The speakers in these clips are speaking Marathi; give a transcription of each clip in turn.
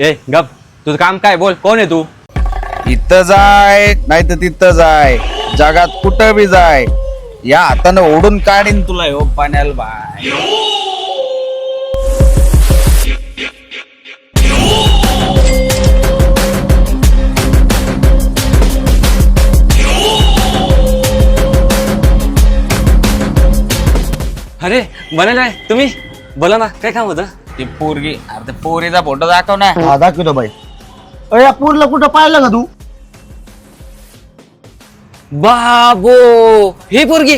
ए गप, तुझं काम काय? बोल, कोण आहे तू? इथं जाय नाही तर तिथं जाय, जगात कुठं बी जाय, या हातानं ओढून काढीन तुला हो पाण्याला बाय. अरे बनायला तुम्ही बोला ना, काय काम होतं? ती पोरगी, अरे ते पोरीचा फोटो दाखव ना. हा दाखवतो बाई. अरे या पूरला कुठं पाहिलं का तू? बाबो, ही पोरगी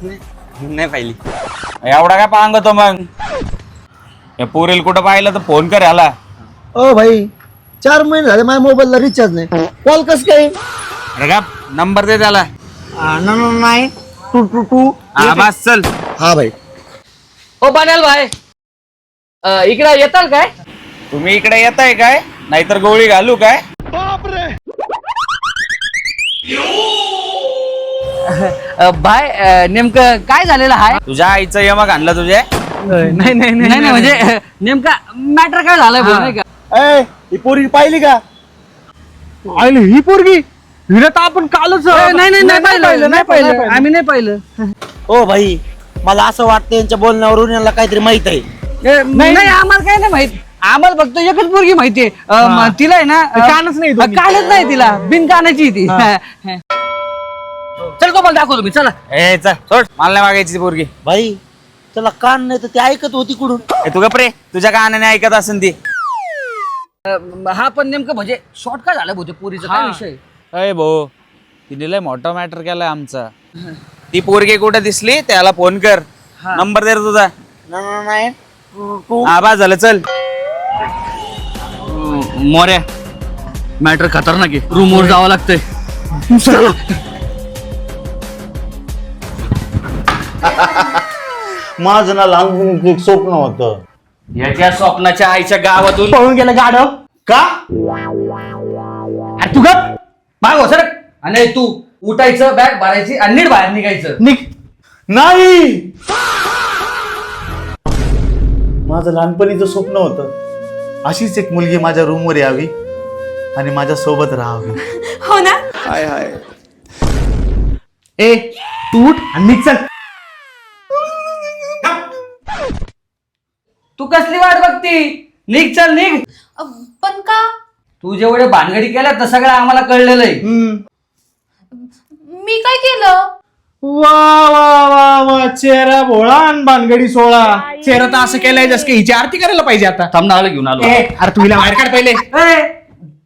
नाही पाहिली. एवढा काय पांगतो मग? या पोरीला कुठं पाहिलं तर फोन कर याला. ओ भाई 4 महिने झाले माझ्या मोबाईलला रिचार्ज नाही. कॉल कस काय? अरे का नंबर दे त्याला. 999222. हा बस चल. हा भाई. हो बनाल भाई, इकडे येताल काय? तुम्ही इकडे येताय काय? नाहीतर गोळी घालू काय? भाई नेमकं काय झालेलं आहे? तुझ्या आईचं यमक आणलं तुझे. नाही म्हणजे नेमका मॅटर काय झालंय बोल नाही का? ए ही पोरगी पाहिली का? आईले ही पोरगी हिला तर आपण कालच नाही पाहिलं आम्ही नाही पाहिलं. ओ भाई मला असं वाटतं यांच्या बोलण्यावरून यांना काहीतरी माहित आहे. नाही आम्हाला काय नाही माहित. आम्हाला फक्त एकच पोरगी माहितीये. तिला आहे ना कानच नाही दोन्ही. कानच नाही तिला, बिन कानाची ती. चल तो मला दाखवतो मी, चला. ए चल सोड, मला नाही मागायची ती पोरगी. भाई त्याला कान नाही तर ते ऐकत होती कुठून? ए तू गप्रे, तुझ्या कानाने ऐकत असेल ती. हा पण नेमकं म्हणजे शॉर्ट काय झालं बहुतेक पोरीचा काय विषय? अय भाऊ, तिने लय मोठा मॅटर केलाय आमचा. ती पोरगी कुठे दिसली त्याला फोन कर. नंबर दे रे तुझा. नाही हा बस झालं चल. मोऱ्या मॅटर खतरनाक आहे, रूम वर जावं लागतंय. माझं ना लहानपणी एक स्वप्न होतं. याच्या स्वप्नाच्या आईच्या गावातून पळून गेलं गाडव. का? अरे तू गप. माग सर. आणि तू उठायचं, बॅग भरायची आणि नीट बाहेर निघायचं. निघ. नाही, माझं लहानपणीचं स्वप्न होतं अशीच एक मुलगी माझ्या रूमवर यावी आणि माझ्या सोबत राहावी. हो ना? ए तू उठ आणि निघ चल. तू कसली वाट बघती? निघ, चल निघ. पण का? तू जेवढे भानगडी केल्या तर सगळं आम्हाला कळलेलं आहे. मी काय केलं? वा वा वा वा, चेहरा भोळा आणि भानगडी सोळा. चेहरा तर असं केलंय जसं की हिची आरती करायला पाहिजे आता. थांबनाला घेऊन आलो. ए अरे तू हिला बाहेर काढ पहिले.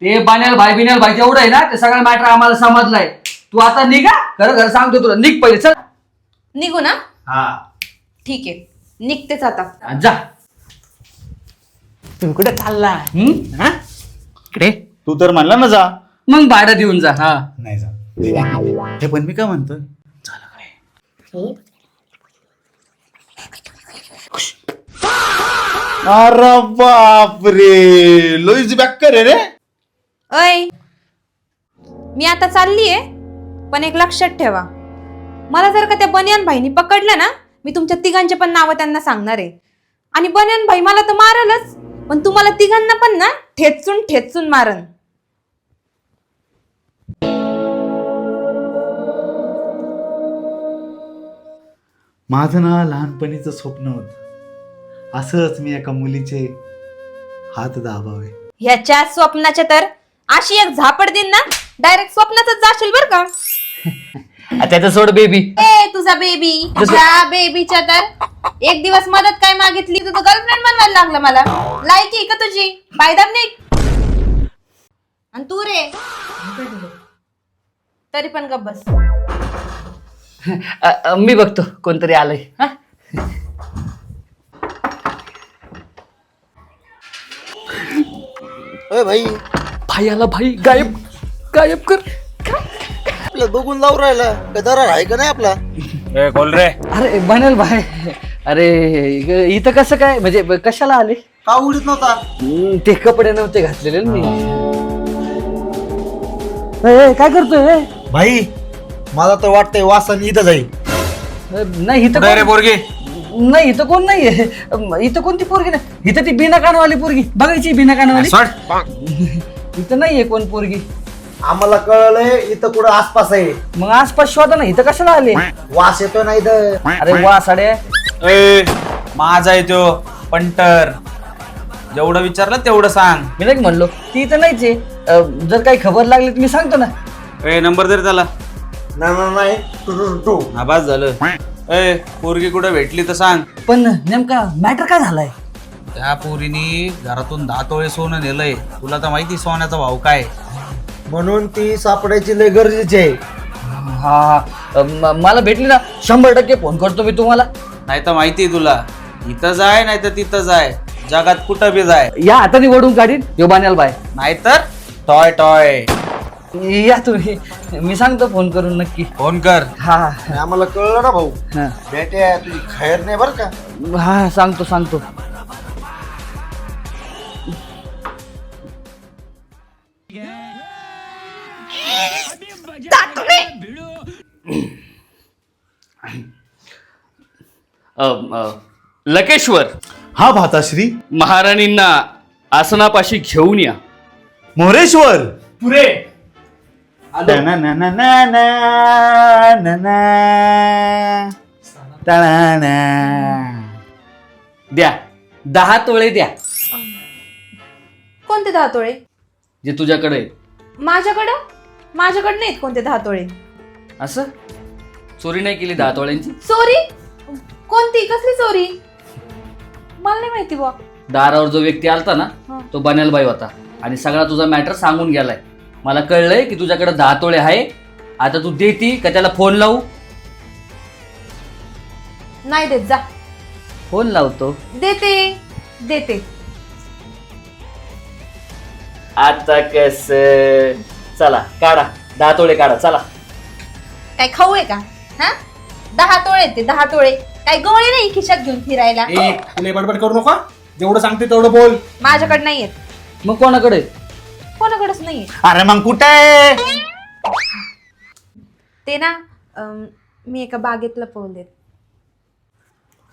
ते बाण्याल भाई जेवढं आहे ना ते सगळं मॅटर आम्हाला समजलंय. तू आता निघा, खरं सांगतो तुला, निघ पहिले, चल. निघू ना? हा ठीक आहे, निघतेच आता. जा. तुम्ही कुठे चालला? इकडे तू तर म्हणला ना जा. मग भाडं देऊन जा. हा नाही जा. हे पण मी काय म्हणतोय, अरे बापरे, लोईच बॅकर आहे रे. अय, मी आता चाललीये, पण एक लक्षात ठेवा, मला जर का त्या बनियान भाईनी पकडलं ना, मी तुमच्या तिघांचे पण नावं त्यांना सांगणार आहे. आणि बनियान भाई मला तर मारलच, पण तुम्हाला तिघांना पण ना ठेचून ठेचून मारन. माझं ना लहानपणीचं स्वप्न होतं असंच मी एका मुलीचे हात दाबावे. ह्याच्या स्वप्नाच्या तर अशी एक झापड देईन ना, डायरेक्ट स्वप्नातच जाशील बर का. त्याचं सोड बेबी. ए तुझा बेबी, तुझ्या बेबीच्या तर एक दिवस मदत काय मागितली तर तू गर्लफ्रेंड बनवायला लागला मला. लायकी आहे का तुझी? पायदार नाही. आणि तू रे तरी पण गप्प बस. मी बघतो कोणतरी आलंय. हा? ए भाई भाई आला, भाई गायब गायब कर. आपलं बघून लावून राहिला काय दरार आहे का नाही आपला? ए बोल रे. अरे बनेल भाई, अरे इथं कसं काय, म्हणजे कशाला आले? का उडीत नव्हता? ते कपडे नव्हते घातलेले ना मी. काय करतोय? भाई मला तर वाटतंय वासन इथं जाईल. नाही इथं रे पोरगी, नाही इथं कोण नाहीये. इथं कोणती पोरगी नाही. इथं ती बिना कानवाली पोरगी बघायची. बिना कानवाली इथं नाहीये कोण पोरगी. आम्हाला कळलंय इथं कुठं आसपास आहे. मग आसपास शोधा ना. इथं कशाला आले? वास येतो ना इथं. अरे वा साड्या. माझा आहे तो पंटर. जेवढं विचारलं तेवढं सांग. मी नाही म्हणलो ती इथं नाहीच आहे. जर काही खबर लागली तर मी सांगतो ना. नंबर दे रे त्याला. नाही टू आवाज झालं. पोरगी कुठं भेटली तर सांग. पण नेमका मॅटर काय झालाय? त्या पोरीनी घरातून 10 तोळे सोनं नेलंय. तुला तर माहिती सोन्याचा भाव काय. म्हणून ती सापडायची लय गरजेची आहे. हा मला भेटली ना 100% फोन करतो मी तुम्हाला. नाही तर माहिती तुला. इथं जाय नाही तर तिथं जाय. जगात कुठं बी जाय. या हाताने वडून काढीन यो बाण्याल बाय. नाहीतर टॉय टॉय. या तुम्ही. मी सांगतो फोन करून नक्की. फोन कर. हा आम्हाला कळलं ना भाऊ. हा बेट्या तुझी खैर नाही बरं का. हा सांगतो. लकेश्वर हा भाताश्री. महाराणींना आसनापाशी घेऊन या. मोरेश्वर. पुरे द्या 10 तोळे द्या कोणते 10 तोळे? जे तुझ्याकडे आहे. माझ्याकडे नाहीत कोणते 10 तोळे. असं चोरी नाही केली 10 तोळ्यांची? चोरी? कोणती कसली चोरी? मला नाही माहिती बुवा. दारावर जो व्यक्ती आलता ना तो बन्यालबाई होता आणि सगळा तुझा मॅटर सांगून गेलाय. मला कळलंय की तुझ्याकडे 10 तोळे आहे. आता तू देती का त्याला फोन लावू? नाही देत. जा. फोन लावतो. देते. आता कस चला काढा 10 तोळे काढा चला. काय खाऊ आहे का? हा 10 तोळे ते 10 तोळे. काय गोळे नाही खिशात घेऊन फिरायला. तुला बडबड करू नका. जेवढं सांगते तेवढं बोल. माझ्याकडे नाहीयेत. मग कोणाकडे? कोणाकडेच नाहीये अरे मग कुठे आहे? ते ना. मी एका बागेत लपवलेत.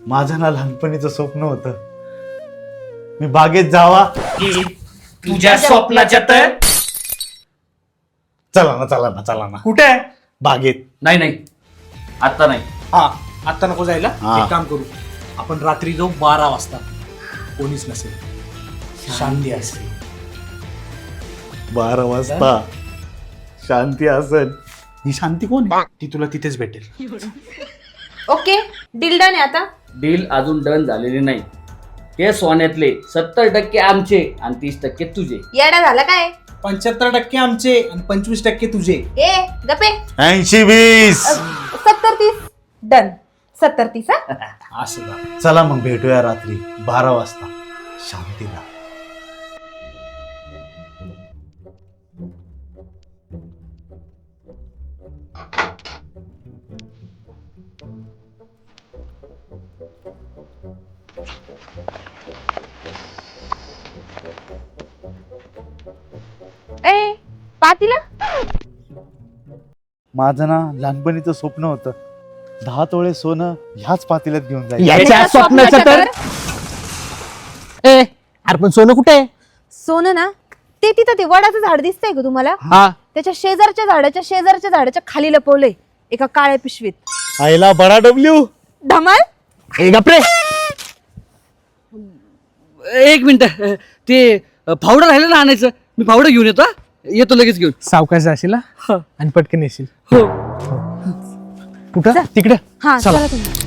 माझं ना लहानपणीचं स्वप्न होतं मी बागेत जावा. तुझ्या स्वप्नाच्या तर चला ना कुठे आहे? बागेत. नाही आता नाही. हा आता नको जायला. हा. एक काम करू. आपण रात्री जाऊ 12 वाजता. कोणीच नसेल. शांती असते. 12 वाजता शांती असेल. ही शांती कोण? ती तुला तिथेच भेटेल. ओके डील डन आहे आता. डील अजून डन झालेली नाही. ते सोन्यातले 70% आमचे आणि 30% तुझे. येडा झाला काय? 75% आमचे आणि 25% तुझे. ए गपे. 80-20. 70-30 डन. 70-30 हा. असं झालं. चला मग भेटूया रात्री 12 वाजता शांतीला. ए पातीला. माझं ना लहानपणीचं स्वप्न होतं 10 तोळे सोनं ह्याच पातेल्यात घेऊन जायचं. याच्या स्वप्नाचं तर. अरे पण सोनं कुठे आहे? सोनं ना ते तिथं ते वडाचं झाड दिसतंय का तुम्हाला? हा त्याच्या शेजारच्या झाडाच्या खाली लपवलंय एका काळ्या पिशवीत. आईला बडा डब्ल्यू. धमाल. ए गपरे. एक मिनिट. ते फावडं राहिलं ना आणायचं. मी फावडं घेऊन येतो लगेच घेऊन. सावकाश जाशील आणि पटकन येशील. हो. कुठं? तिकडं. हा चला. चला तुम्ही.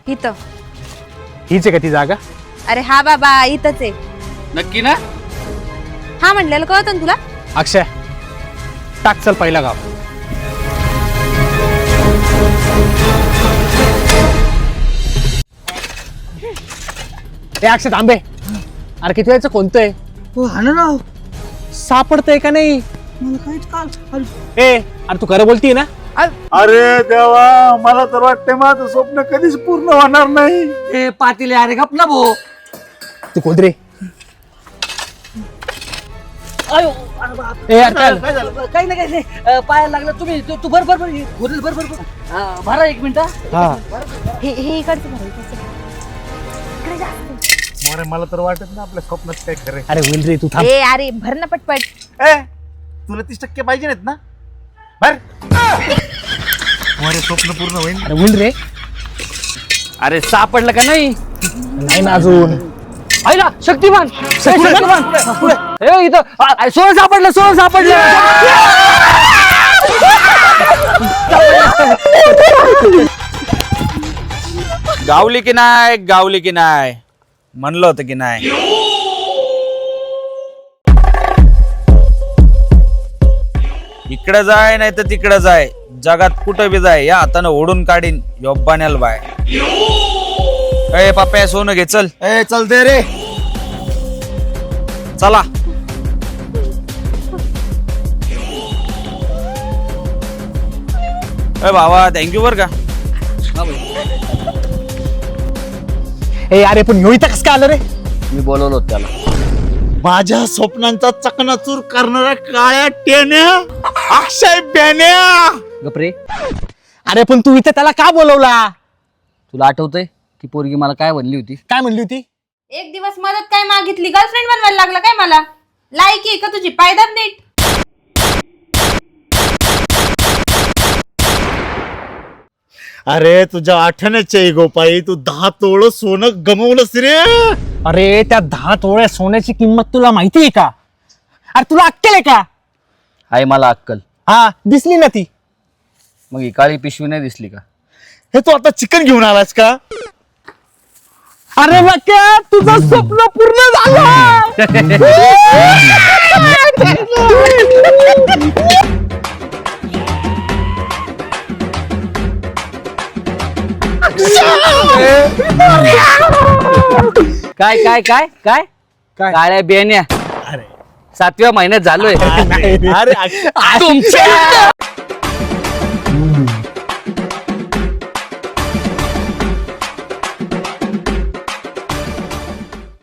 इथं. हीच आहे का ती जागा? अरे हा बाबा इथंच आहे. नक्की ना? हा म्हणलेलं कळतं ना तुला? अक्षय टाक चल पहिला गाव. अक्षय थांबे. अरे किती वेळचं कोणतं आहे हो हा ना राव सापडतंय का नाही मला काहीच काल ए अरे तू खरं बोलतीय ना अरे देवा, मला तर वाटतंय माझं स्वप्न कधीच पूर्ण होणार नाही. ए पाटील अरे गप ना भो तू कोण रे ए यार काय काही नाही पायाला लागलं तुम्ही तू बरोबर बरोबर भरा 1 मिनिट हा हे इकडचं भरायचं. अरे मला तर वाटत ना आपल्या स्वप्नात काय खरंय. अरे होईल रे तू थांब ए अरे भर ना पटपट. ए, तुला 30% पाहिजे नाहीत ना? बर स्वप्न पूर्ण होईल. अरे होईल रे अरे सापडलं का नाही? नाही ना अजून आईला शक्तिमान ए, इथं सोनं सापडलं गावली की नाही म्हणलं होतं की नाही. इकडे जाय नाही तर तिकडे जाय, जगात कुठं बी जाय, या हातानं ओढून काढीन योब्बाण्याल बाय. ए पाप्या सोनं घे चल. ए चलते रे. चला. ए भावा थँक्यू बर का. ए अरे पण ह्यो इथं कसं काय आलं रे मी बोलवलो होतो त्याला. माझ्या स्वप्नांचा चकनाचूर करणाऱ्या काळ्या टेन्या अक्षय ब्यान्या. गपरे, अरे पण तू इथं त्याला का बोलवला तुला आठवतंय ती पोरगी मला काय म्हणली होती? काय म्हणली होती एक दिवस मदत काय मागितली, गर्लफ्रेंड बनवायला लागला काय मला? लायकी आहे का तुझी? पायदाब नीट. अरे तुझ्या आठवण्याच्या गोपाई तू 10 तोळ सोनं गमवलंस रे. अरे त्या 10 तोळ्या सोन्याची किंमत तुला माहिती आहे का? अरे तुला अक्कल आहे का? आहे मला अक्कल. हा दिसली ना ती. मग ही काळी पिशवी नाही दिसली का? हे तू आता चिकन घेऊन आलास का? अरे बक्या तुझं स्वप्न पूर्ण झालं. काय काय काय काय काळ्या बेण्या 7व्या महिन्यात झालोय. अरे तुमच्या